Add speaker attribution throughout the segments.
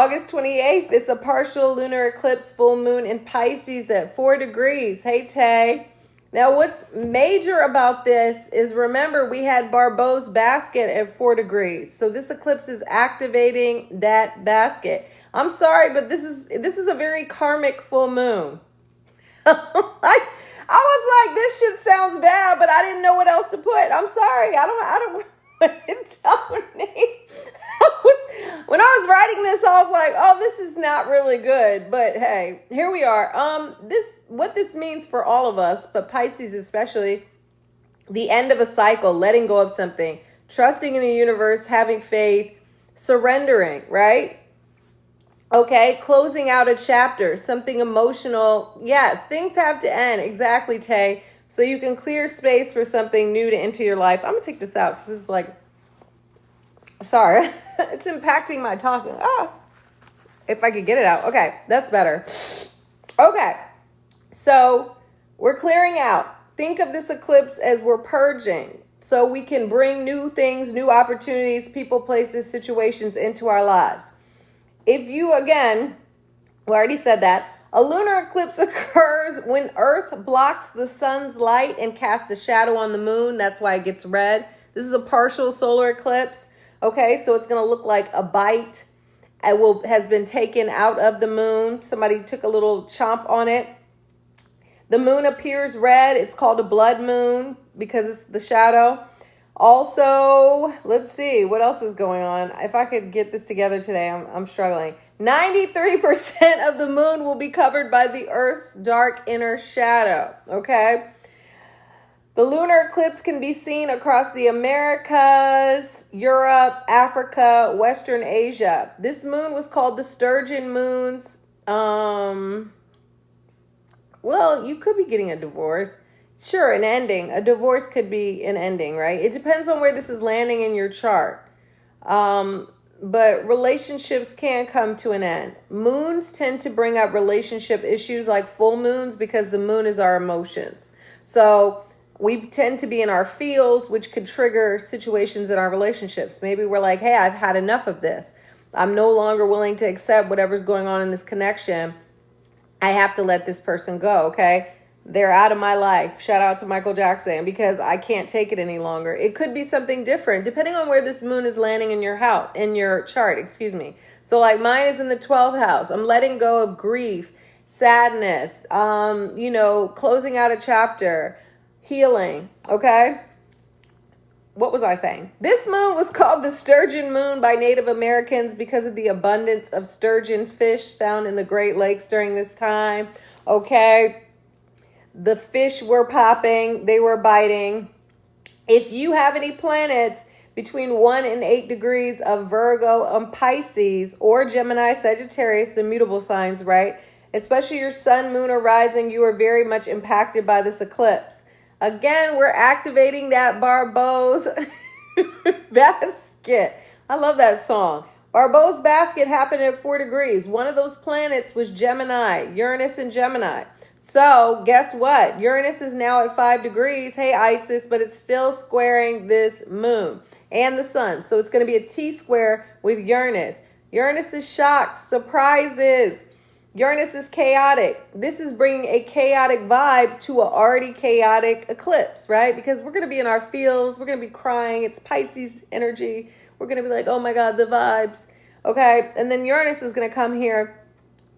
Speaker 1: August 28th, it's a partial lunar eclipse, full moon in Pisces at 4 degrees. Hey, Tay. Now, what's major about this is, remember, we had Barbeau's basket at 4 degrees. So this eclipse is activating that basket. I'm sorry, but this is a very karmic full moon. I was like, this shit sounds bad, but I didn't know what else to put. I'm sorry. I don't Tony. When I was writing this, I was like, oh, this is not really good. But hey, here we are. What this means for all of us, but Pisces especially, the end of a cycle, letting go of something, trusting in the universe, having faith, surrendering, right? Okay, closing out a chapter, something emotional. Yes, things have to end. Exactly, Tay. So you can clear space for something new to enter your life. I'm going to take this out because this is like, sorry, it's impacting my talking. If I could get it out. Okay, that's better. Okay, so we're clearing out. Think of this eclipse as we're purging so we can bring new things, new opportunities, people, places, situations into our lives. If you, again, we already said that, a lunar eclipse occurs when Earth blocks the sun's light and casts a shadow on the moon. That's why it gets red. This is a partial solar eclipse. Okay, so it's going to look like a bite. Has been taken out of the moon. Somebody took a little chomp on it. The moon appears red. It's called a blood moon because it's the shadow. Also, let's see, what else is going on? If I could get this together today, I'm struggling. 93% of the moon will be covered by the Earth's dark inner shadow, okay? The lunar eclipse can be seen across the Americas, Europe, Africa, Western Asia. This moon was called the Sturgeon moons. Well, you could be getting a divorce. Sure, an ending. A divorce could be an ending, right? It depends on where this is landing in your chart. But relationships can come to an end. Moons tend to bring up relationship issues like full moons because the moon is our emotions. So we tend to be in our feels, which could trigger situations in our relationships. Maybe we're like, hey, I've had enough of this. I'm no longer willing to accept whatever's going on in this connection. I have to let this person go, okay? They're out of my life. Shout out to Michael Jackson, because I can't take it any longer. It could be something different depending on where this moon is landing in your house, in your chart, excuse me. So like mine is in the 12th house. I'm letting go of grief, sadness, closing out a chapter, healing, okay? What was I saying? This moon was called the Sturgeon moon by Native Americans because of the abundance of sturgeon fish found in the Great Lakes during this time, okay? The fish were popping, they were biting. If you have any planets between 1 and 8 degrees of Virgo and Pisces or Gemini, Sagittarius, the mutable signs, right? Especially your sun, moon, or rising, you are very much impacted by this eclipse. Again, we're activating that Barbeau's basket. I love that song. Barbeau's basket happened at 4 degrees. One of those planets was Gemini, Uranus and Gemini. So guess what? Uranus is now at 5 degrees. Hey, Isis, but it's still squaring this moon and the sun. So it's going to be a T-square with Uranus. Uranus is shocks, surprises. Uranus is chaotic. This is bringing a chaotic vibe to an already chaotic eclipse, right? Because we're going to be in our feels. We're going to be crying. It's Pisces energy. We're going to be like, oh my God, the vibes. Okay. And then Uranus is going to come here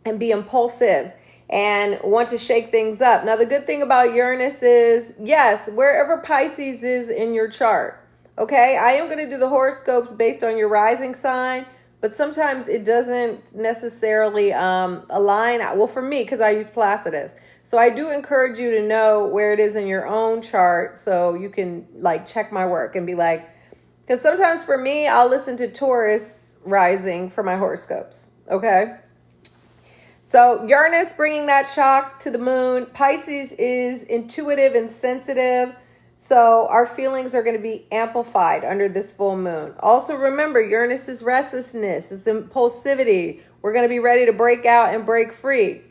Speaker 1: and be impulsive and want to shake things up. Now, the good thing about Uranus is, yes, wherever Pisces is in your chart, okay, I am going to do the horoscopes based on your rising sign, but sometimes it doesn't necessarily align. Well, for me, because I use Placidus. So I do encourage you to know where it is in your own chart so you can like check my work and be like, because sometimes for me, I'll listen to Taurus rising for my horoscopes, okay? So Uranus bringing that shock to the moon. Pisces is intuitive and sensitive. So our feelings are going to be amplified under this full moon. Also remember, Uranus is restlessness, it's impulsivity. We're going to be ready to break out and break free.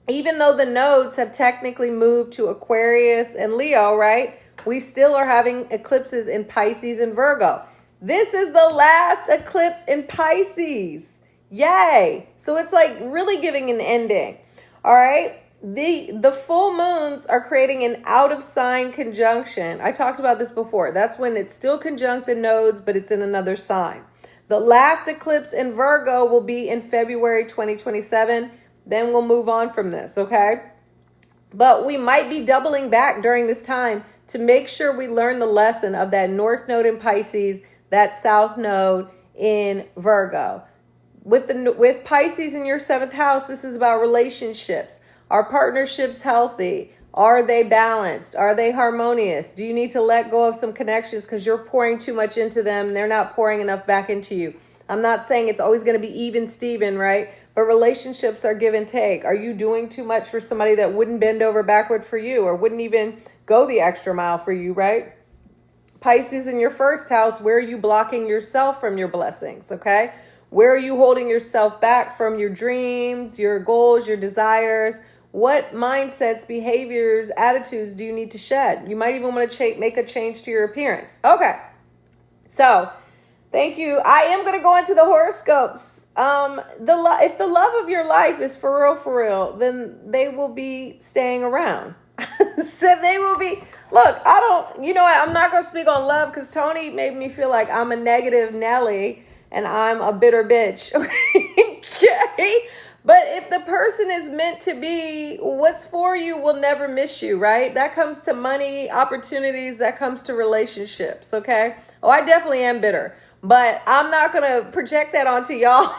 Speaker 1: Even though the nodes have technically moved to Aquarius and Leo, right? We still are having eclipses in Pisces and Virgo. This is the last eclipse in Pisces. Yay. So it's like really giving an ending. All right. The full moons are creating an out of sign conjunction. I talked about this before. That's when it's still conjunct the nodes, but it's in another sign. The last eclipse in Virgo will be in February 2027. Then we'll move on from this, okay? But we might be doubling back during this time to make sure we learn the lesson of that North Node in Pisces, that South Node in Virgo. With Pisces in your 7th house, this is about relationships. Are partnerships healthy? Are they balanced? Are they harmonious? Do you need to let go of some connections because you're pouring too much into them and they're not pouring enough back into you? I'm not saying it's always going to be even Steven, right? But relationships are give and take. Are you doing too much for somebody that wouldn't bend over backward for you or wouldn't even go the extra mile for you, right? Pisces in your 1st house, where are you blocking yourself from your blessings, okay? Where are you holding yourself back from your dreams, your goals, your desires? What mindsets, behaviors, attitudes do you need to shed? You might even want to make a change to your appearance. Okay, so thank you. I am going to go into the horoscopes. If the love of your life is for real, then they will be staying around. So they will be, look, you know what? I'm not going to speak on love because Tony made me feel like I'm a negative Nelly and I'm a bitter bitch. Okay. But if the person is meant to be, what's for you will never miss you, right? That comes to money, opportunities, that comes to relationships, okay? Oh, I definitely am bitter, but I'm not going to project that onto y'all.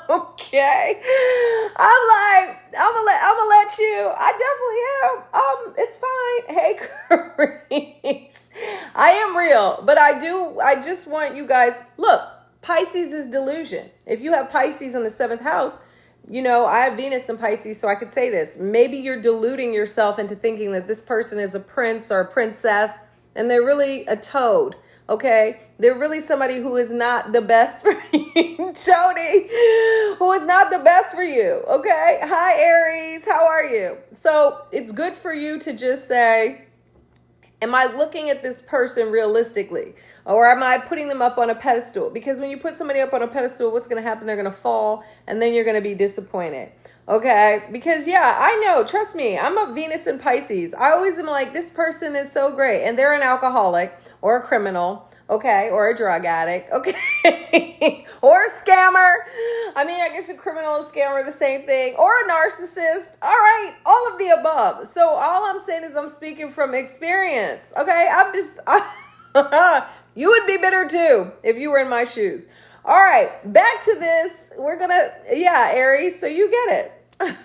Speaker 1: Okay? I'm gonna let you. I definitely am. It's fine. Hey, Clarice. I am real, but I just want you guys, look, Pisces is delusion. If you have Pisces in the 7th house, you know, I have Venus in Pisces, so I could say this. Maybe you're deluding yourself into thinking that this person is a prince or a princess, and they're really a toad, okay? They're really somebody who is not the best for you, Tony, who is not the best for you, okay? Hi, Aries, how are you? So it's good for you to just say, am I looking at this person realistically? Or am I putting them up on a pedestal? Because when you put somebody up on a pedestal, what's going to happen? They're going to fall, and then you're going to be disappointed. Okay? Because, yeah, I know. Trust me. I'm a Venus in Pisces. I always am like, this person is so great. And they're an alcoholic or a criminal. Okay? Or a drug addict. Okay? Or a scammer. I mean, I guess a criminal and a scammer are the same thing. Or a narcissist. All right? All of the above. So all I'm saying is I'm speaking from experience. Okay? You would be bitter too if you were in my shoes. All right, back to this. Aries, so you get it.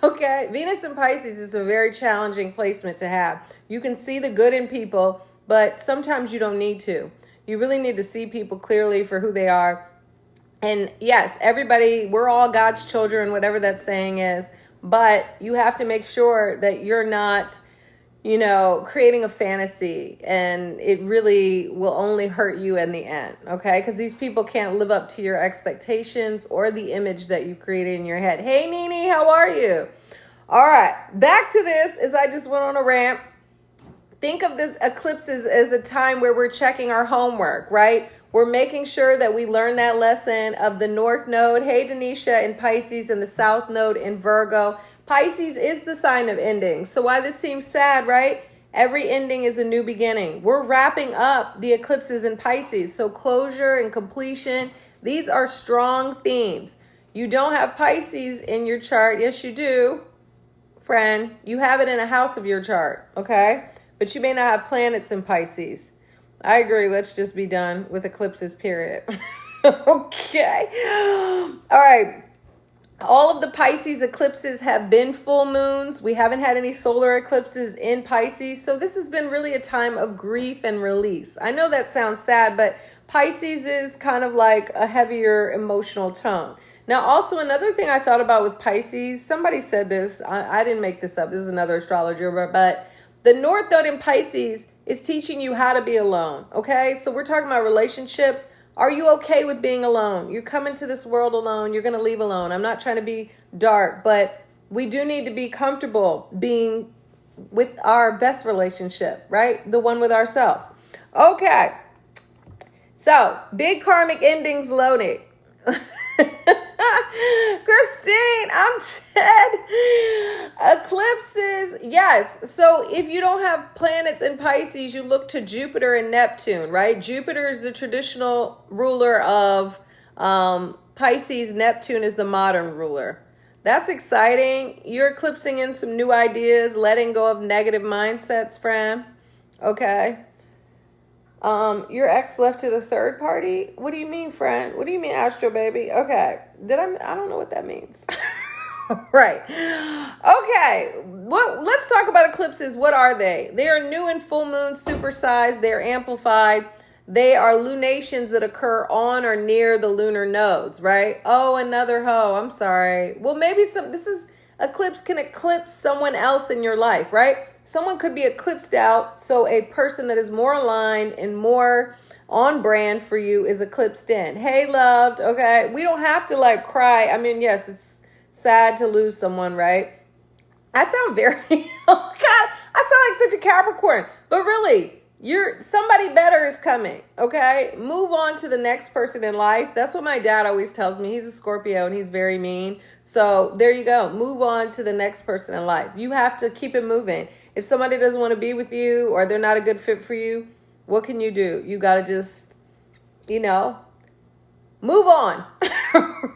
Speaker 1: Okay, Venus and Pisces is a very challenging placement to have. You can see the good in people, but sometimes you don't need to. You really need to see people clearly for who they are. And yes, everybody, we're all God's children, whatever that saying is, but you have to make sure that you're not, creating a fantasy, and it really will only hurt you in the end, okay? Because these people can't live up to your expectations or the image that you've created in your head. Hey, Nene, how are you? All right, back to this, as I just went on a rant. Think of this eclipses as a time where we're checking our homework, right? We're making sure that we learn that lesson of the North Node. Hey, Denisha, in Pisces, and the South Node in Virgo. Pisces is the sign of ending. So why this seems sad, right? Every ending is a new beginning. We're wrapping up the eclipses in Pisces. So closure and completion, these are strong themes. You don't have Pisces in your chart. Yes, you do, friend. You have it in a house of your chart, okay? But you may not have planets in Pisces. I agree. Let's just be done with eclipses, period. Okay. All right. All of the Pisces eclipses have been full moons. We haven't had any solar eclipses in Pisces. So this has been really a time of grief and release. I know that sounds sad, but Pisces is kind of like a heavier emotional tone. Now, also another thing I thought about with Pisces, somebody said this, I didn't make this up. This is another astrologer, but the North Node in Pisces is teaching you how to be alone. Okay. So we're talking about relationships. Are you okay with being alone? You come into this world alone. You're going to leave alone. I'm not trying to be dark, but we do need to be comfortable being with our best relationship, right? The one with ourselves. Okay. So big karmic endings loaded. Christine, I'm dead. Eclipses, yes. So if you don't have planets in Pisces, you look to Jupiter and Neptune, right? Jupiter is the traditional ruler of Pisces. Neptune is the modern ruler. That's exciting. You're eclipsing in some new ideas, letting go of negative mindsets, friend. Okay. Your ex left to the third party? What do you mean, friend? What do you mean, Astro Baby? Okay. I don't know what that means. Right. Okay. Let's talk about eclipses. What are they? They are new and full moon, supersized. They're amplified. They are lunations that occur on or near the lunar nodes, right? Oh, another hoe. I'm sorry. Well, maybe eclipse can eclipse someone else in your life, right? Someone could be eclipsed out, so a person that is more aligned and more on brand for you is eclipsed in. Hey, loved, okay? We don't have to like cry. I mean, yes, it's sad to lose someone, right? I sound very, oh God, I sound like such a Capricorn, but really, somebody better is coming, okay? Move on to the next person in life. That's what my dad always tells me. He's a Scorpio and he's very mean. So there you go. Move on to the next person in life. You have to keep it moving. If somebody doesn't want to be with you or they're not a good fit for you, what can you do? You got to just, move on.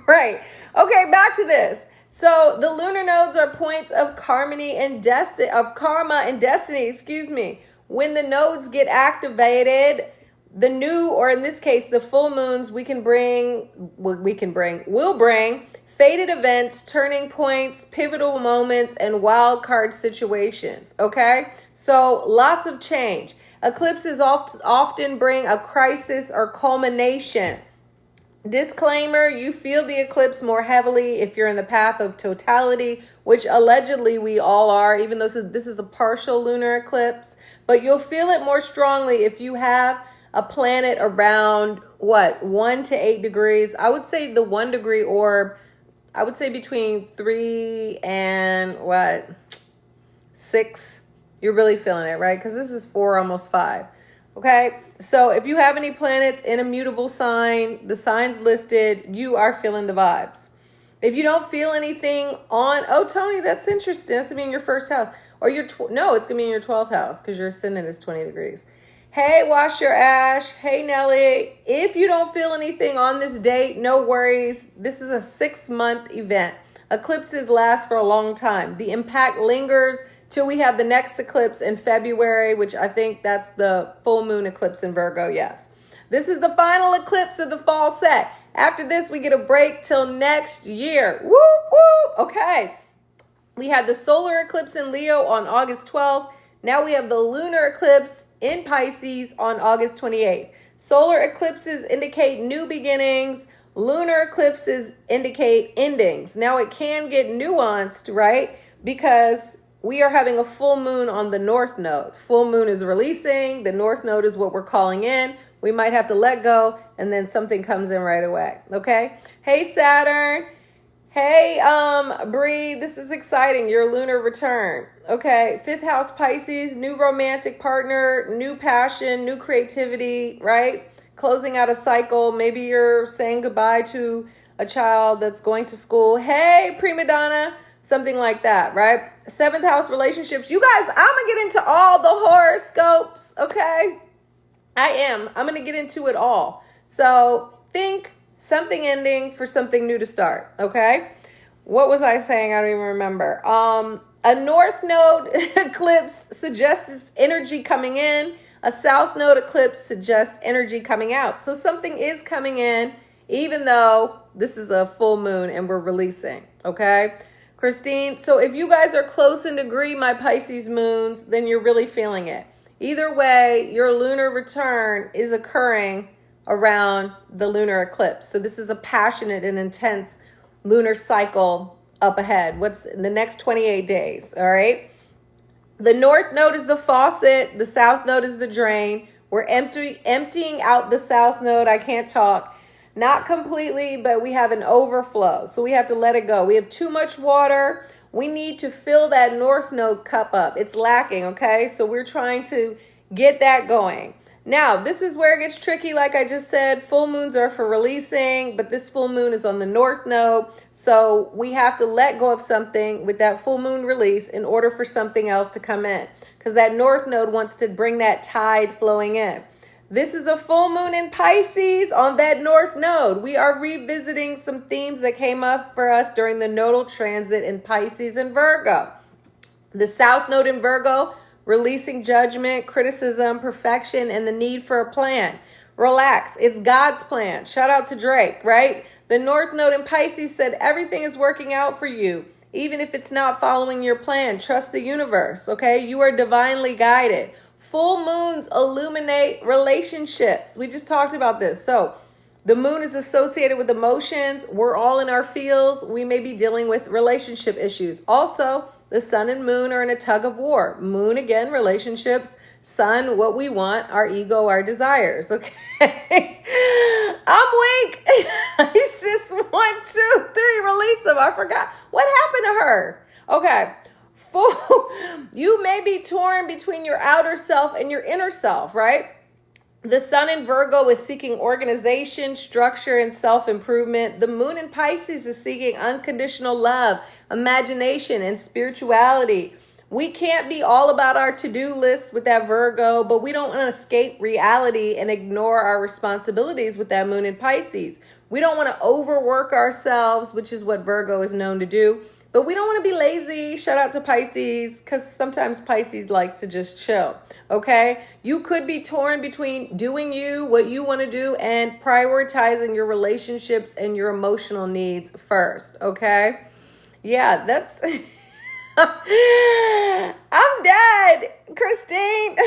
Speaker 1: Right. Okay, back to this. So the lunar nodes are points of karma and destiny, excuse me. When the nodes get activated, or in this case, the full moons, will bring fated events, turning points, pivotal moments, and wild card situations. Okay? So lots of change. Eclipses often bring a crisis or culmination. Disclaimer, you feel the eclipse more heavily if you're in the path of totality, which allegedly we all are, even though this is a partial lunar eclipse. But you'll feel it more strongly if you have a planet around, 1 to 8 degrees. I would say the 1 degree orb, I would say between 3 and 6. You're really feeling it, right? Because this is 4, almost 5. Okay, so if you have any planets in a mutable sign, the signs listed, you are feeling the vibes. If you don't feel anything Tony, that's interesting. That's going to be in your first house. Or it's going to be in your 12th house because your ascendant is 20 degrees. Hey, Wash Your Ash. Hey, Nelly. If you don't feel anything on this date, no worries. This is a 6-month event. Eclipses last for a long time. The impact lingers till we have the next eclipse in February, which I think that's the full moon eclipse in Virgo, yes. This is the final eclipse of the fall set. After this, we get a break till next year. Woo, woo. Okay. We had the solar eclipse in Leo on August 12th. Now we have the lunar eclipse in Pisces on August 28th. Solar eclipses indicate new beginnings. Lunar eclipses indicate endings. Now it can get nuanced, right? Because we are having a full moon on the north node. Full moon is releasing. The north node is what we're calling in. We might have to let go, and then something comes in right away. Okay? Hey, Saturn. Hey, Bree. This is exciting. Your lunar return. Okay. 5th house Pisces, new romantic partner, new passion, new creativity, right? Closing out a cycle. Maybe you're saying goodbye to a child that's going to school. Hey, prima donna. Something like that, right? 7th house relationships. You guys, I'm going to get into all the horoscopes, okay? I'm going to get into it all. So think something ending for something new to start, okay? What was I saying? I don't even remember. A north node eclipse suggests energy coming in. A south node eclipse suggests energy coming out. So something is coming in, even though this is a full moon and we're releasing, okay? Christine, so if you guys are close in degree, my Pisces moons, then you're really feeling it. Either way, your lunar return is occurring around the lunar eclipse. So this is a passionate and intense lunar cycle up ahead. What's in the next 28 days, all right? The north node is the faucet. The south node is the drain. We're emptying out the south node. I can't talk. Not completely, but we have an overflow. So we have to let it go. We have too much water. We need to fill that north node cup up. It's lacking, okay? So we're trying to get that going. Now, this is where it gets tricky. Like I just said, full moons are for releasing, but this full moon is on the north node. So we have to let go of something with that full moon release in order for something else to come in, because that north node wants to bring that tide flowing in. This is a full moon in Pisces on that north node. We are revisiting some themes that came up for us during the nodal transit in Pisces and Virgo. The south node in Virgo, releasing judgment, criticism, perfection, and the need for a plan. Relax. It's God's plan. Shout out to Drake, right? The north node in Pisces said everything is working out for you, even if it's not following your plan. Trust the universe, okay? You are divinely guided. Full moons illuminate relationships. We just talked about this. So the moon is associated with emotions. We're all in our fields. We may be dealing with relationship issues. Also, the sun and moon are in a tug of war. Moon, again, relationships. Sun, what we want, our ego, our desires. Okay. I'm weak. Isis, 1, 2, 3, release them. I forgot. What happened to her? Okay. You may be torn between your outer self and your inner self, right? The sun in Virgo is seeking organization, structure, and self-improvement. The moon in Pisces is seeking unconditional love, imagination, and spirituality. We can't be all about our to-do list with that Virgo, but we don't want to escape reality and ignore our responsibilities with that moon in Pisces. We don't want to overwork ourselves, which is what Virgo is known to do. But we don't want to be lazy. Shout out to Pisces, because sometimes Pisces likes to just chill, okay? You could be torn between doing what you want to do, and prioritizing your relationships and your emotional needs first, okay? Yeah, that's... I'm dead, Christine.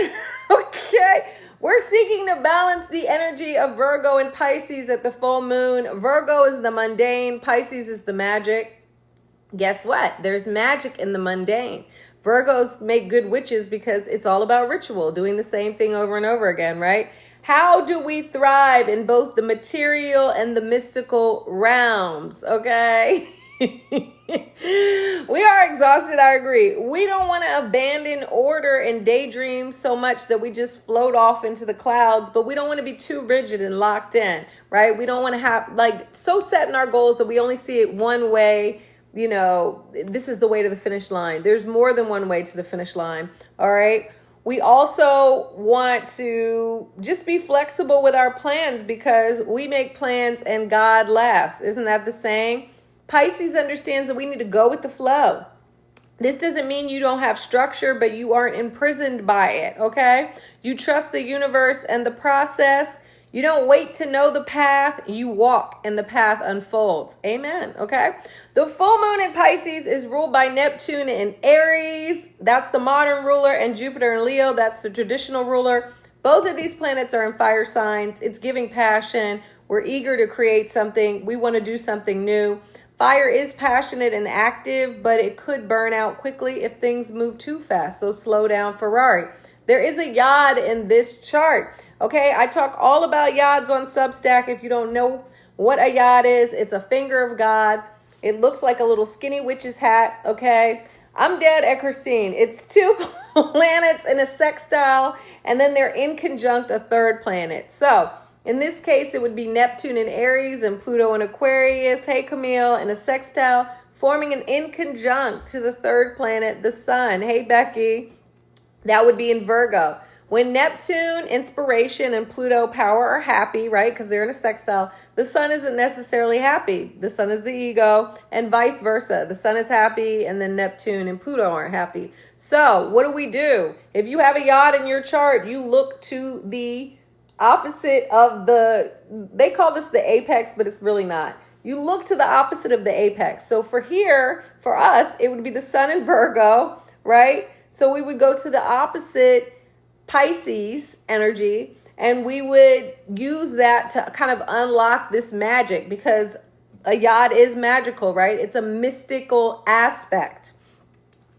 Speaker 1: Okay. We're seeking to balance the energy of Virgo and Pisces at the full moon. Virgo is the mundane. Pisces is the magic. Guess what? There's magic in the mundane. Virgos make good witches because it's all about ritual, doing the same thing over and over again, right? How do we thrive in both the material and the mystical realms, okay? We are exhausted, I agree. We don't want to abandon order and daydream so much that we just float off into the clouds, but we don't want to be too rigid and locked in, right? We don't want to have, so set in our goals that we only see it one way. You know, this is the way to the finish line. There's more than one way to the finish line, all right? We also want to just be flexible with our plans, because we make plans and God laughs. Isn't that the saying? Pisces understands that we need to go with the flow. This doesn't mean you don't have structure, but you aren't imprisoned by it, okay? You trust the universe and the process. You don't wait to know the path. You walk and the path unfolds. Amen, okay? The full moon in Pisces is ruled by Neptune in Aries. That's the modern ruler, and Jupiter in Leo. That's the traditional ruler. Both of these planets are in fire signs. It's giving passion. We're eager to create something. We want to do something new. Fire is passionate and active, but it could burn out quickly if things move too fast. So slow down, Ferrari. There is a yod in this chart. Okay, I talk all about yods on Substack. If you don't know what a yod is, it's a finger of God. It looks like a little skinny witch's hat, okay? I'm dead at Christine. It's 2 planets in a sextile, and then they're in conjunct a third planet. So in this case, it would be Neptune in Aries and Pluto in Aquarius. Hey, Camille, in a sextile, forming an inconjunct to the third planet, the sun. Hey, Becky, that would be in Virgo. When Neptune, inspiration, and Pluto, power, are happy, right, because they're in a sextile, the sun isn't necessarily happy. The sun is the ego, and vice versa. The sun is happy, and then Neptune and Pluto aren't happy. So what do? If you have a yod in your chart, you look to the opposite of they call this the apex, but it's really not. You look to the opposite of the apex. So for us, it would be the sun in Virgo, right? So we would go to the opposite Pisces energy, and we would use that to kind of unlock this magic, because a yod is magical, right? It's a mystical aspect,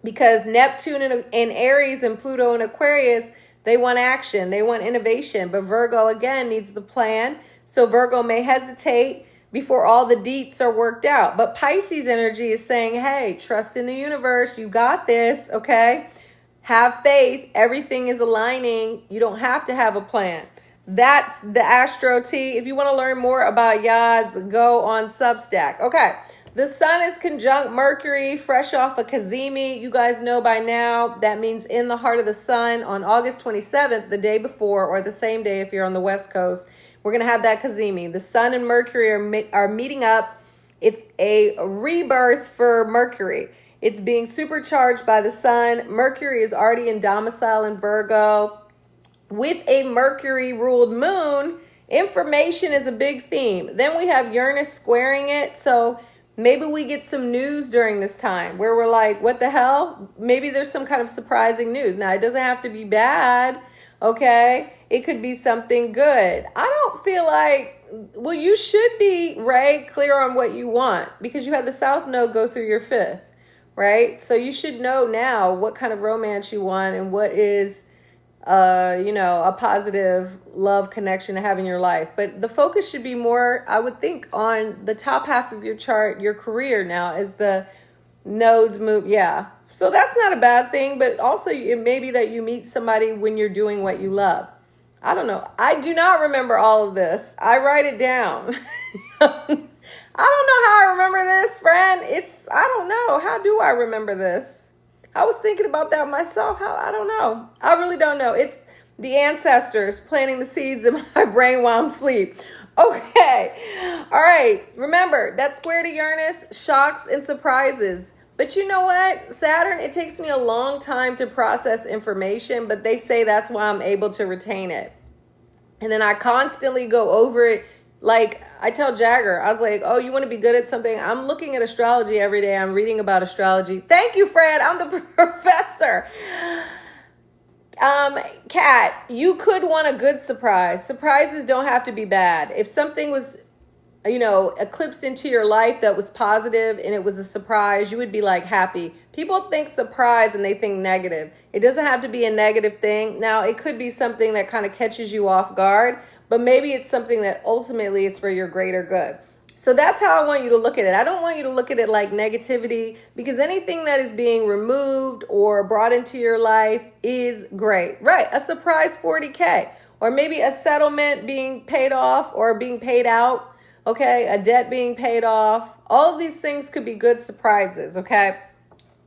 Speaker 1: because Neptune in Aries and Pluto in Aquarius, they want action, they want innovation, but Virgo, again, needs the plan. So Virgo may hesitate before all the deets are worked out. But Pisces energy is saying, hey, trust in the universe. You got this, okay? Have faith. Everything is aligning. You don't have to have a plan. That's the Astro T. If you want to learn more about Yods, go on Substack. Okay. The sun is conjunct Mercury, fresh off of Cazimi. You guys know by now that means in the heart of the sun on August 27th, the day before, or the same day if you're on the West Coast. We're going to have that Cazimi. The sun and Mercury are meeting up. It's a rebirth for Mercury. It's being supercharged by the sun. Mercury is already in domicile in Virgo. With a Mercury-ruled moon, information is a big theme. Then we have Uranus squaring it. So maybe we get some news during this time where we're like, what the hell? Maybe there's some kind of surprising news. Now, it doesn't have to be bad, okay? It could be something good. I don't feel like, well, you should be, Ray, clear on what you want because you had the South Node go through your fifth, right? So you should know now what kind of romance you want and what is a positive love connection to have in your life. But the focus should be more, I would think, on the top half of your chart, your career now as the nodes move. Yeah. So that's not a bad thing, but also it may be that you meet somebody when you're doing what you love. I don't know. I do not remember all of this. I write it down. I don't know how I remember this, friend. I don't know. How do I remember this? I was thinking about that myself. I don't know. I really don't know. It's the ancestors planting the seeds in my brain while I'm asleep. Okay. All right. Remember, that square to Uranus, shocks and surprises. But you know what? Saturn, it takes me a long time to process information, but they say that's why I'm able to retain it. And then I constantly go over it. Like I tell Jagger, I was like, oh, you want to be good at something? I'm looking at astrology every day. I'm reading about astrology. Thank you, Fred. I'm the professor. Kat, you could want a good surprise. Surprises don't have to be bad. If something was, eclipsed into your life that was positive and it was a surprise, you would be like happy. People think surprise and they think negative. It doesn't have to be a negative thing. Now, it could be something that kind of catches you off guard, but maybe it's something that ultimately is for your greater good. So that's how I want you to look at it. I don't want you to look at it like negativity because anything that is being removed or brought into your life is great. Right, a surprise 40K or maybe a settlement being paid off or being paid out, okay? A debt being paid off. All of these things could be good surprises, okay?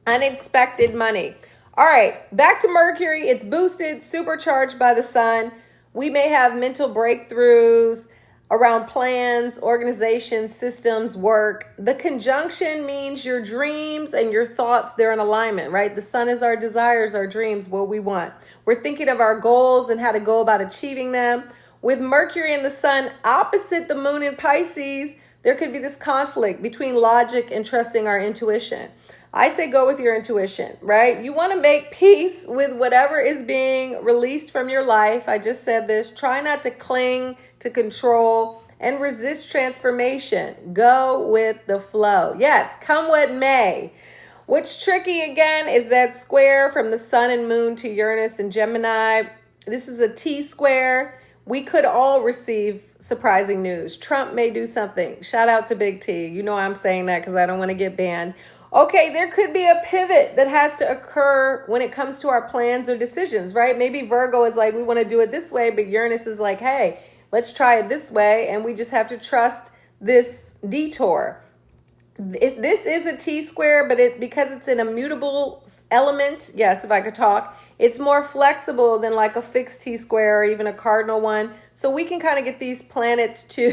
Speaker 1: Unexpected money. All right, back to Mercury. It's boosted, supercharged by the sun. We may have mental breakthroughs around plans, organizations, systems, work. The conjunction means your dreams and your thoughts, they're in alignment, right? The sun is our desires, our dreams, what we want. We're thinking of our goals and how to go about achieving them. With Mercury and the sun opposite the moon in Pisces, there could be this conflict between logic and trusting our intuition. I say go with your intuition, right? You want to make peace with whatever is being released from your life. I just said this. Try not to cling to control and resist transformation. Go with the flow. Yes, come what may. What's tricky again is that square from the sun and moon to Uranus and Gemini. This is a T square. We could all receive surprising news. Trump may do something. Shout out to Big T. You know I'm saying that because I don't want to get banned. Okay, there could be a pivot that has to occur when it comes to our plans or decisions, right? Maybe Virgo is like, we want to do it this way, but Uranus is like, hey, let's try it this way, and we just have to trust this detour. This is a T square, but because it's an immutable element, yes, if I could talk, it's more flexible than like a fixed T square or even a cardinal one. So we can kind of get these planets to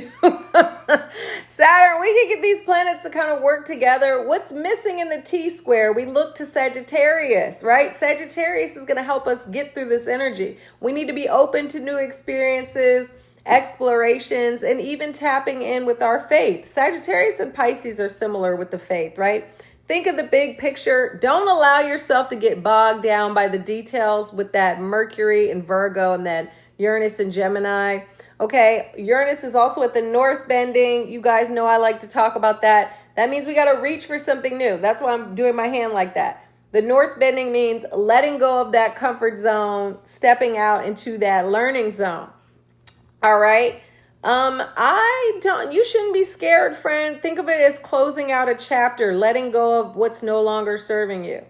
Speaker 1: Saturn, we can get these planets to kind of work together. What's missing in the T square? We look to Sagittarius, right? Sagittarius is going to help us get through this energy. We need to be open to new experiences, explorations, and even tapping in with our faith. Sagittarius and Pisces are similar with the faith, right? Think of the big picture. Don't allow yourself to get bogged down by the details with that Mercury and Virgo and that Uranus and Gemini. Okay, Uranus is also at the north bending. You guys know I like to talk about that. That means we got to reach for something new. That's why I'm doing my hand like that. The north bending means letting go of that comfort zone, stepping out into that learning zone. All right. You shouldn't be scared, friend. Think of it as closing out a chapter, letting go of what's no longer serving you.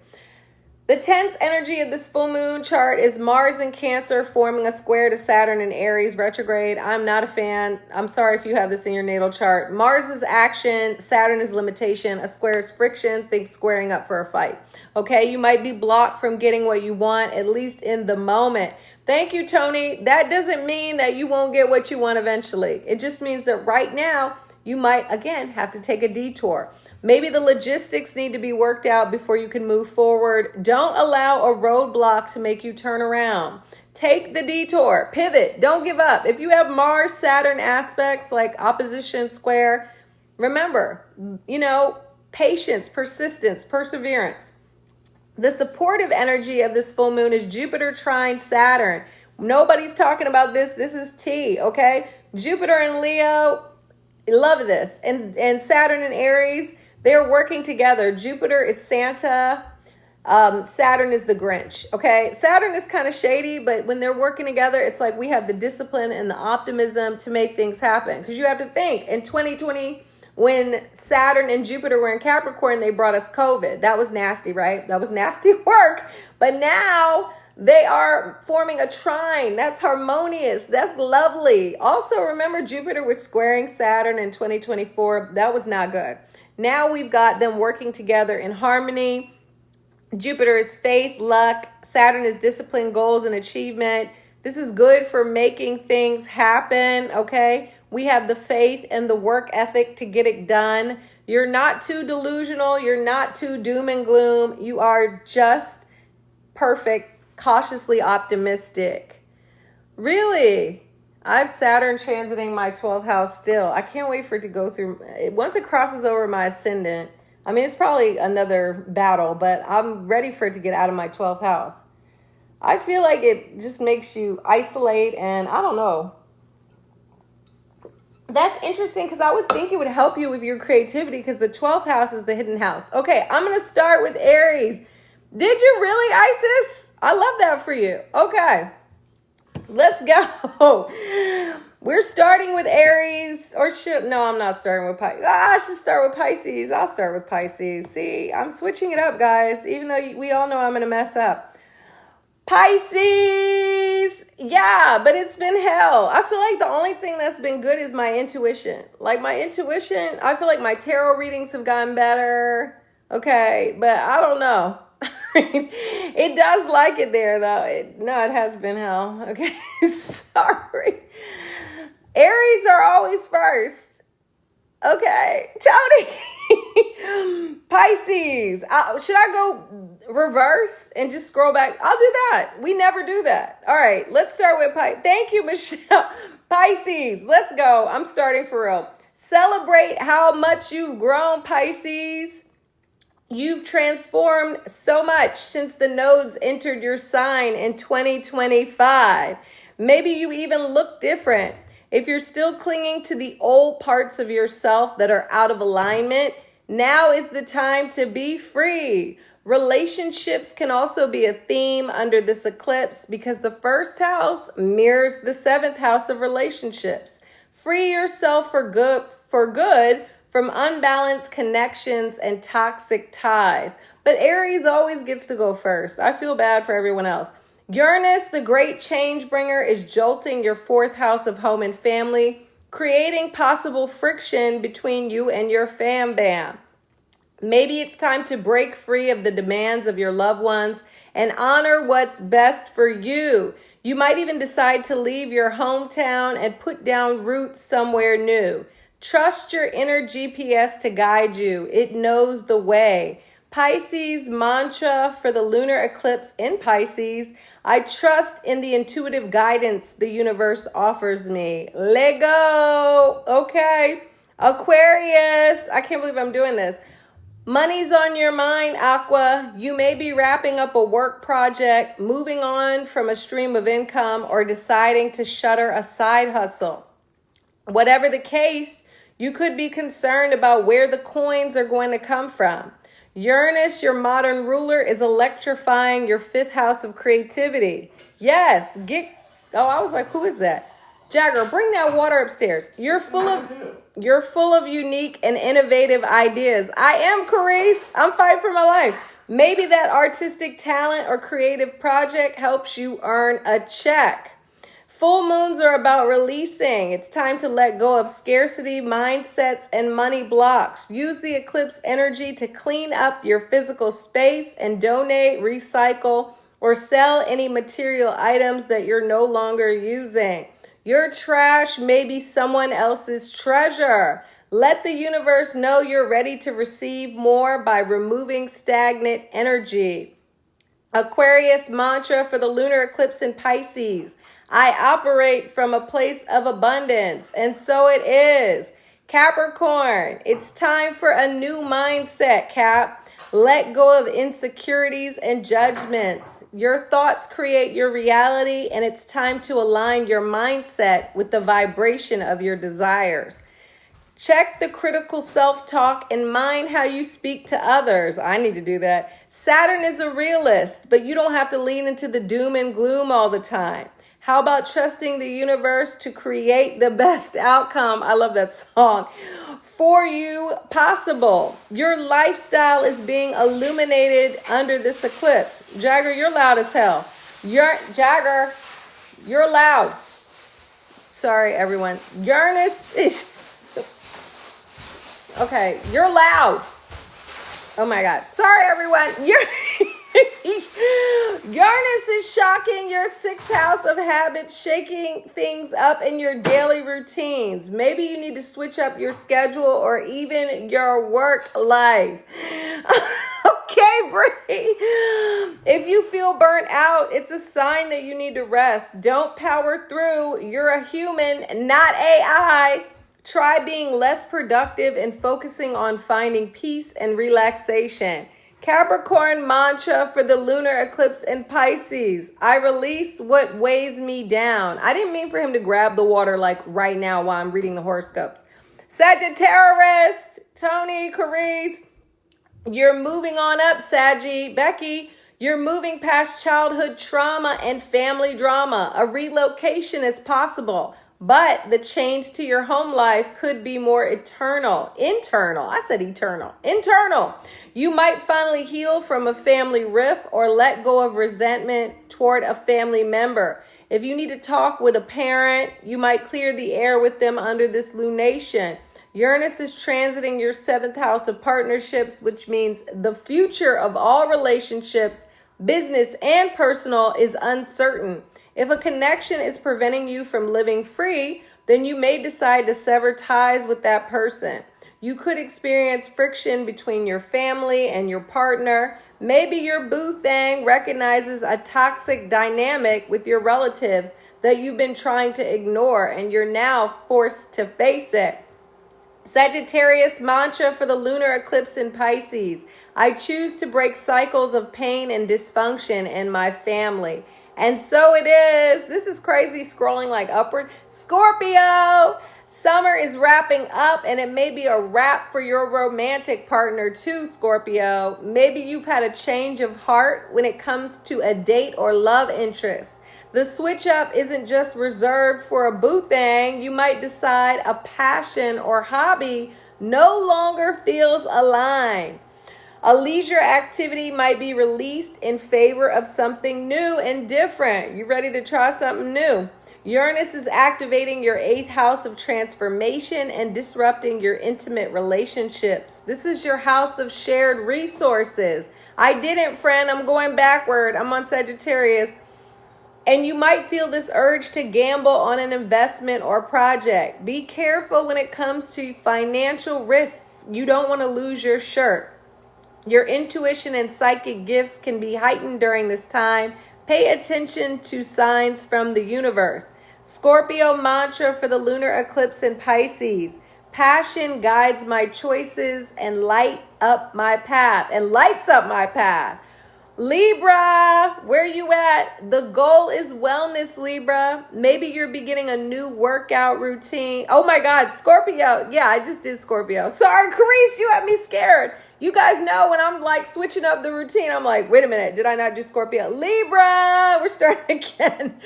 Speaker 1: The tense energy of this full moon chart is Mars in Cancer forming a square to Saturn in Aries retrograde. I'm not a fan. I'm sorry if you have this in your natal chart. Mars is action. Saturn is limitation. A square is friction. Think squaring up for a fight. Okay, you might be blocked from getting what you want, at least in the moment. Thank you, Tony. That doesn't mean that you won't get what you want eventually. It just means that right now, you might, again, have to take a detour. Maybe the logistics need to be worked out before you can move forward. Don't allow a roadblock to make you turn around. Take the detour. Pivot. Don't give up. If you have Mars, Saturn aspects like opposition square, remember, patience, persistence, perseverance. The supportive energy of this full moon is Jupiter trine Saturn. Nobody's talking about this. This is tea, okay? Jupiter and Leo, love this. And Saturn and Aries, they're working together. Jupiter is Santa. Saturn is the Grinch, okay? Saturn is kind of shady, but when they're working together, it's like we have the discipline and the optimism to make things happen. Because you have to think, in 2020, when Saturn and Jupiter were in Capricorn, they brought us COVID. That was nasty, right? That was nasty work. But now they are forming a trine. That's harmonious. That's lovely. Also, remember Jupiter was squaring Saturn in 2024. That was not good. Now we've got them working together in harmony. Jupiter is faith, luck. Saturn is discipline, goals, and achievement. This is good for making things happen, okay? We have the faith and the work ethic to get it done. You're not too delusional. You're not too doom and gloom. You are just perfect, cautiously optimistic. Really? I have Saturn transiting my 12th house still. I can't wait for it to go through. Once it crosses over my ascendant, I mean, it's probably another battle, but I'm ready for it to get out of my 12th house. I feel like it just makes you isolate, and I don't know. That's interesting because I would think it would help you with your creativity because the 12th house is the hidden house. Okay, I'm going to start with Aries. Did you really, Isis? I love that for you. Okay, let's go. We're starting with Aries. No, I'm not starting with Pisces. I should start with Pisces. I'll start with Pisces. See, I'm switching it up, guys, even though we all know I'm going to mess up. Pisces, yeah, but it's been hell. I feel like the only thing that's been good is my intuition. Like my intuition, I feel like my tarot readings have gotten better. Okay, but I don't know. It does like it there, though. It has been hell. Okay, sorry. Aries are always first. Okay, Tony. Pisces. Should I go reverse and just scroll back? I'll do that. We never do that. All right, let's start with Pisces. Thank you, Michelle. Pisces, let's go. I'm starting for real. Celebrate how much you've grown, Pisces. You've transformed so much since the nodes entered your sign in 2025. Maybe you even look different. If you're still clinging to the old parts of yourself that are out of alignment, now is the time to be free. Relationships can also be a theme under this eclipse because the first house mirrors the seventh house of relationships. Free yourself for good from unbalanced connections and toxic ties. But Aries always gets to go first. I feel bad for everyone else. Uranus, the great change bringer, is jolting your fourth house of home and family, creating possible friction between you and your fam bam. Maybe it's time to break free of the demands of your loved ones and honor what's best for you. You might even decide to leave your hometown and put down roots somewhere new. Trust your inner GPS to guide you. It knows the way. Pisces mantra for the lunar eclipse in Pisces: I trust in the intuitive guidance the universe offers me. Lego. Okay. Aquarius. I can't believe I'm doing this. Money's on your mind, Aqua. You may be wrapping up a work project, moving on from a stream of income, or deciding to shutter a side hustle. Whatever the case, you could be concerned about where the coins are going to come from. Uranus, your modern ruler, is electrifying your fifth house of creativity. Yes, I was like, who is that? Jagger, bring that water upstairs. You're full of unique and innovative ideas. I am, Carice. I'm fighting for my life. Maybe that artistic talent or creative project helps you earn a check. Full moons are about releasing. It's time to let go of scarcity mindsets and money blocks. Use the eclipse energy to clean up your physical space and donate, recycle, or sell any material items that you're no longer using. Your trash may be someone else's treasure. Let the universe know you're ready to receive more by removing stagnant energy. Aquarius mantra for the lunar eclipse in Pisces. I operate from a place of abundance, and so it is. Capricorn, it's time for a new mindset, Cap. Let go of insecurities and judgments. Your thoughts create your reality, and it's time to align your mindset with the vibration of your desires. Check the critical self-talk and mind how you speak to others. I need to do that. Saturn is a realist, but you don't have to lean into the doom and gloom all the time. How about trusting the universe to create the best outcome? I love that song. For you possible. Your lifestyle is being illuminated under this eclipse. Jagger, you're loud as hell. Jagger, you're loud. Sorry, everyone. Uranus is... Okay, you're loud. Oh my God. Sorry, everyone. Uranus is shocking your sixth house of habits, shaking things up in your daily routines. Maybe you need to switch up your schedule or even your work life. Okay, Bree. If you feel burnt out, it's a sign that you need to rest. Don't power through. You're a human, not AI. Try being less productive and focusing on finding peace and relaxation. Capricorn mantra for the lunar eclipse in Pisces. I release what weighs me down. I didn't mean for him to grab the water like right now while I'm reading the horoscopes. Sagittarius, Tony, Carice, you're moving on up, Saggy. Becky, you're moving past childhood trauma and family drama. A relocation is possible. But the change to your home life could be more internal. I said eternal. Internal. You might finally heal from a family rift or let go of resentment toward a family member. If you need to talk with a parent, you might clear the air with them under this lunation. Uranus is transiting your seventh house of partnerships, which means the future of all relationships, business and personal, is uncertain. If a connection is preventing you from living free, then you may decide to sever ties with that person. You could experience friction between your family and your partner. Maybe your boo thing recognizes a toxic dynamic with your relatives that you've been trying to ignore, and you're now forced to face it. Sagittarius mantra for the lunar eclipse in Pisces. I choose to break cycles of pain and dysfunction in my family. And so it is. This is crazy scrolling like upward. Scorpio, summer is wrapping up, and it may be a wrap for your romantic partner too, Scorpio. Maybe you've had a change of heart when it comes to a date or love interest. The switch up isn't just reserved for a boo thing. You might decide a passion or hobby no longer feels aligned. A leisure activity might be released in favor of something new and different. You ready to try something new? Uranus is activating your eighth house of transformation and disrupting your intimate relationships. This is your house of shared resources. I didn't, friend. I'm going backward. I'm on Sagittarius. And you might feel this urge to gamble on an investment or project. Be careful when it comes to financial risks. You don't want to lose your shirt. Your intuition and psychic gifts can be heightened during this time. Pay attention to signs from the universe. Scorpio mantra for the lunar eclipse in Pisces. Passion guides my choices and lights up my path. Libra, where you at? The goal is wellness, Libra. Maybe you're beginning a new workout routine. Oh my God, Scorpio. Yeah, I just did Scorpio. Sorry, Carice, you had me scared. You guys know when I'm like switching up the routine, I'm like, wait a minute, did I not do Scorpio? Libra, we're starting again.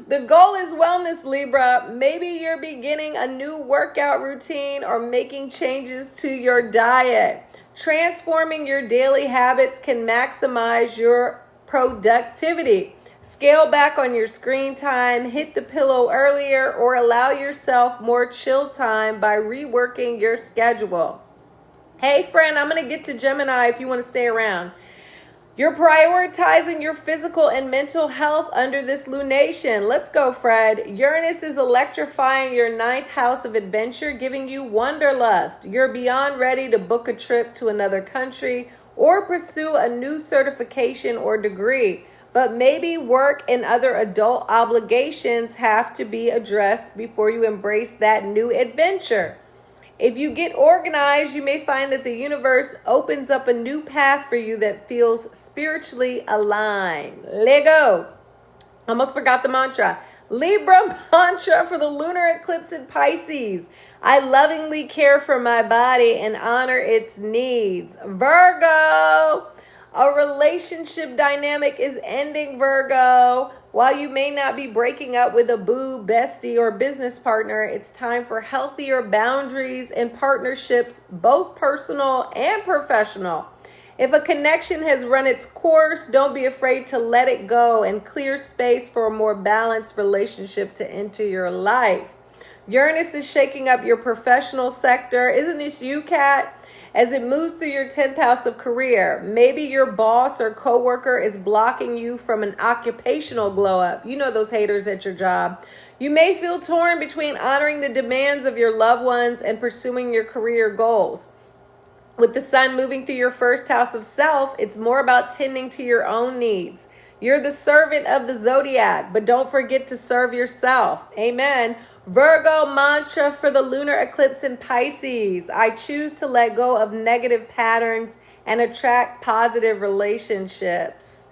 Speaker 1: The goal is wellness, Libra. Maybe you're beginning a new workout routine or making changes to your diet. Transforming your daily habits can maximize your productivity. Scale back on your screen time, hit the pillow earlier, or allow yourself more chill time by reworking your schedule. Hey, friend, I'm going to get to Gemini if you want to stay around. You're prioritizing your physical and mental health under this lunation. Let's go, Fred. Uranus is electrifying your ninth house of adventure, giving you wanderlust. You're beyond ready to book a trip to another country or pursue a new certification or degree. But maybe work and other adult obligations have to be addressed before you embrace that new adventure. If you get organized, you may find that the universe opens up a new path for you that feels spiritually aligned. Lego. Almost forgot the mantra. Libra mantra for the lunar eclipse in Pisces. I lovingly care for my body and honor its needs. Virgo. A relationship dynamic is ending, Virgo. While you may not be breaking up with a boo, bestie, or business partner, it's time for healthier boundaries and partnerships, both personal and professional. If a connection has run its course, don't be afraid to let it go and clear space for a more balanced relationship to enter your life. Uranus is shaking up your professional sector. Isn't this you, Kat? As it moves through your 10th house of career, maybe your boss or coworker is blocking you from an occupational glow up. You know those haters at your job. You may feel torn between honoring the demands of your loved ones and pursuing your career goals. With the sun moving through your first house of self, it's more about tending to your own needs. You're the servant of the Zodiac, but don't forget to serve yourself. Amen. Virgo mantra for the lunar eclipse in Pisces. I choose to let go of negative patterns and attract positive relationships.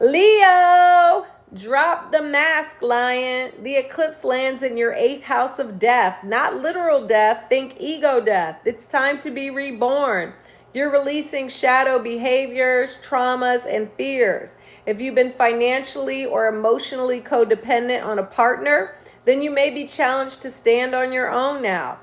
Speaker 1: Leo, drop the mask, lion. The eclipse lands in your 8th house of death. Not literal death, think ego death. It's time to be reborn. You're releasing shadow behaviors, traumas, and fears. If you've been financially or emotionally codependent on a partner, then you may be challenged to stand on your own now.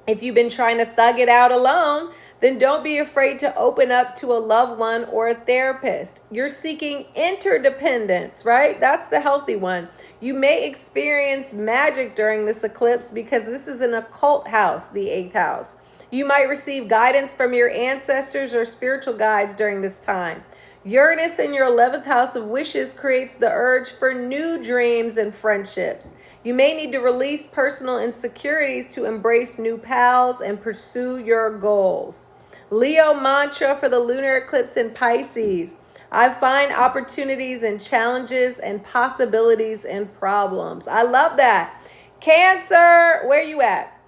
Speaker 1: If you've been trying to thug it out alone, then don't be afraid to open up to a loved one or a therapist. You're seeking interdependence, right? That's the healthy one. You may experience magic during this eclipse because this is an occult house, the 8th house. You might receive guidance from your ancestors or spiritual guides during this time. Uranus in your 11th house of wishes creates the urge for new dreams and friendships. You may need to release personal insecurities to embrace new pals and pursue your goals. Leo mantra for the lunar eclipse in Pisces. I find opportunities and challenges and possibilities and problems. I love that. Cancer, where you at?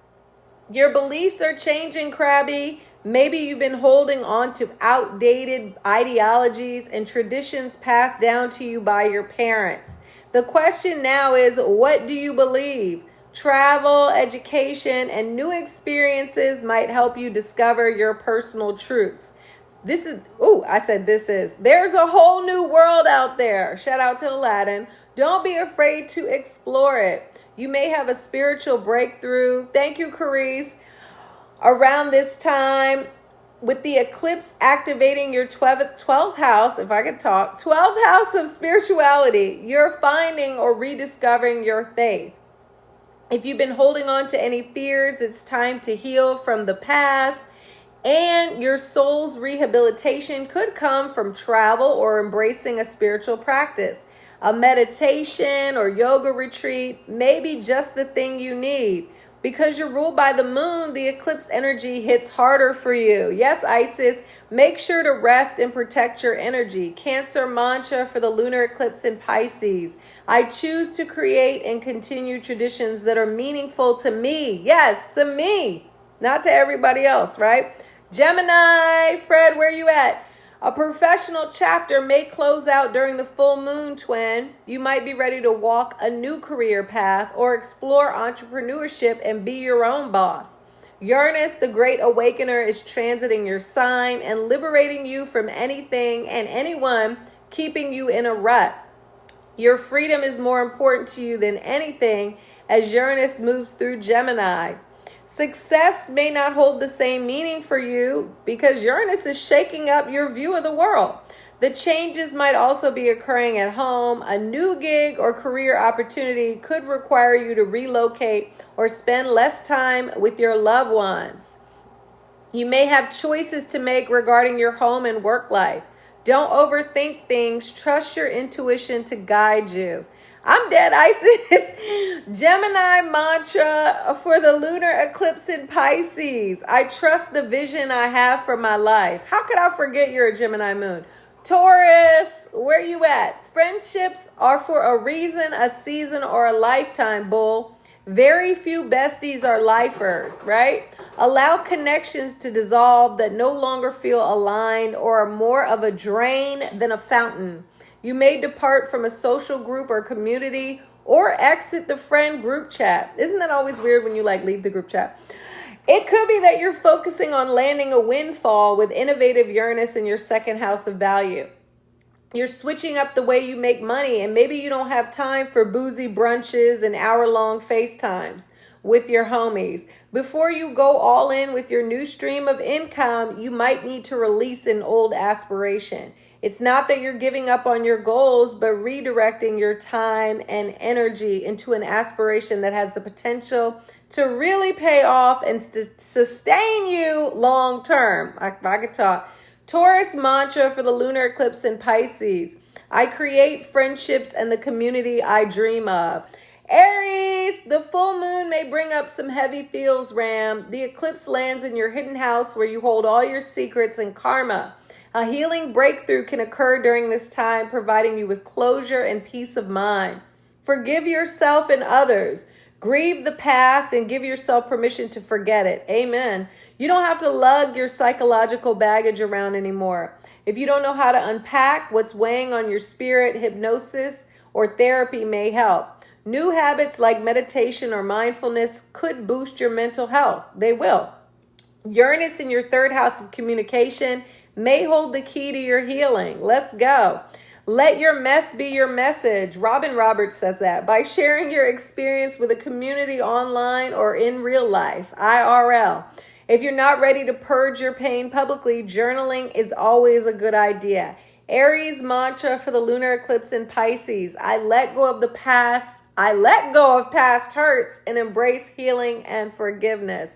Speaker 1: Your beliefs are changing, Crabby. Maybe you've been holding on to outdated ideologies and traditions passed down to you by your parents. The question now is, what do you believe? Travel, education, and new experiences might help you discover your personal truths. There's a whole new world out there. Shout out to Aladdin. Don't be afraid to explore it. You may have a spiritual breakthrough. Thank you, Carice. Around this time, with the eclipse activating your 12th house, 12th house of spirituality, you're finding or rediscovering your faith. If you've been holding on to any fears, it's time to heal from the past. And your soul's rehabilitation could come from travel or embracing a spiritual practice. A meditation or yoga retreat may be just the thing you need. Because you're ruled by the moon, the eclipse energy hits harder for you. Yes, Isis, make sure to rest and protect your energy. Cancer mantra for the lunar eclipse in Pisces. I choose to create and continue traditions that are meaningful to me. Yes, to me, not to everybody else, right? Gemini, Fred, where you at? A professional chapter may close out during the full moon, twin. You might be ready to walk a new career path or explore entrepreneurship and be your own boss. Uranus, the great awakener, is transiting your sign and liberating you from anything and anyone keeping you in a rut. Your freedom is more important to you than anything as Uranus moves through Gemini. Success may not hold the same meaning for you because Uranus is shaking up your view of the world. The changes might also be occurring at home. A new gig or career opportunity could require you to relocate or spend less time with your loved ones. You may have choices to make regarding your home and work life. Don't overthink things. Trust your intuition to guide you. I'm dead, Isis. Gemini mantra for the lunar eclipse in Pisces. I trust the vision I have for my life. How could I forget you're a Gemini moon? Taurus, where you at? Friendships are for a reason, a season, or a lifetime, bull. Very few besties are lifers, right? Allow connections to dissolve that no longer feel aligned or are more of a drain than a fountain. You may depart from a social group or community or exit the friend group chat. Isn't that always weird when you leave the group chat? It could be that you're focusing on landing a windfall with innovative Uranus in your second house of value. You're switching up the way you make money, and maybe you don't have time for boozy brunches and hour-long FaceTimes with your homies. Before you go all in with your new stream of income, you might need to release an old aspiration. It's not that you're giving up on your goals, but redirecting your time and energy into an aspiration that has the potential to really pay off and to sustain you long term. I could talk. Taurus mantra for the lunar eclipse in Pisces. I create friendships and the community I dream of. Aries, the full moon may bring up some heavy feels, Ram. The eclipse lands in your hidden house where you hold all your secrets and karma. A healing breakthrough can occur during this time, providing you with closure and peace of mind. Forgive yourself and others. Grieve the past and give yourself permission to forget it. Amen. You don't have to lug your psychological baggage around anymore. If you don't know how to unpack what's weighing on your spirit, hypnosis or therapy may help. New habits like meditation or mindfulness could boost your mental health. They will. Uranus in your third house of communication may hold the key to your healing. Let's go. Let your mess be your message. Robin Roberts says that. By sharing your experience with a community online or in real life, IRL. If you're not ready to purge your pain publicly, journaling is always a good idea. Aries mantra for the lunar eclipse in Pisces. I let go of the past. I let go of past hurts and embrace healing and forgiveness.